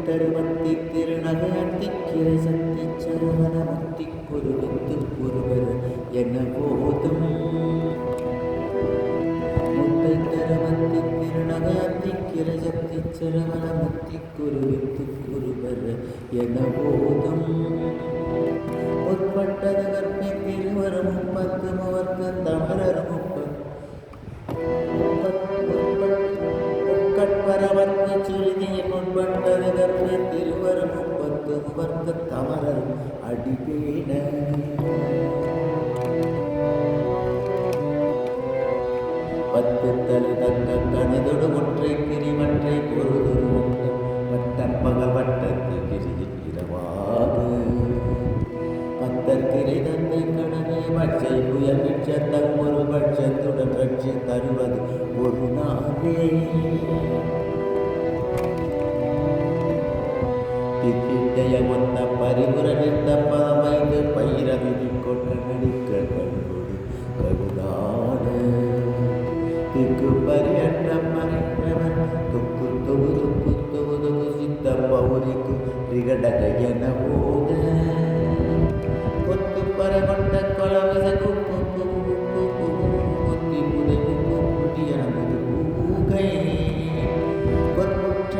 தருமத்தி திருநகையாட்டி கிரை சக்தி சரவண முத்தி குருவித்து குருவர் என போதும் முத்தை தருமத்தி திருநகையாட்டி கிரை சக்தி சரவண முத்தி குருவித்து குருவர் என போதும் உட்பட்டது கற்பை திருவரும் 30 முவர்க்கு தமிழர் முக்கட்பரவர்க்கு சுருதியில் முன்பட்டது கற்பை திருவரும் 30 முவர்க்கு தமிழர் அடிபேன பத்து தலை தக்க கணிதொடு ஒற்றை கிரிமற்றை பொருளொரு வட்டப்பகல் வட்டத்து கிரியில் இரவாது பத்தற்கிரை தந்தை கடனே பட்சை புயல் மிச்சத்தம் ஒரு பட்சத்துடன் ரட்சி தருவது ஒரு நாளே தித்தித்தைய ஒத்த பரிபுர நிறுத்த பதமைந்து பயிரவிதி கொண்டு நடிக்க கண்கொடு கருதாடு திக்கு பரியற்ற மறைந்தவன் துக்கு தொகு துக்கு தொகு தொகு சித்த பௌரிக்கு திகடக என போத கொத்து பரவட்ட கொலவிச குப்பு கொத்தி புதை குப்பு குட்டியனது பூகை கொற்ற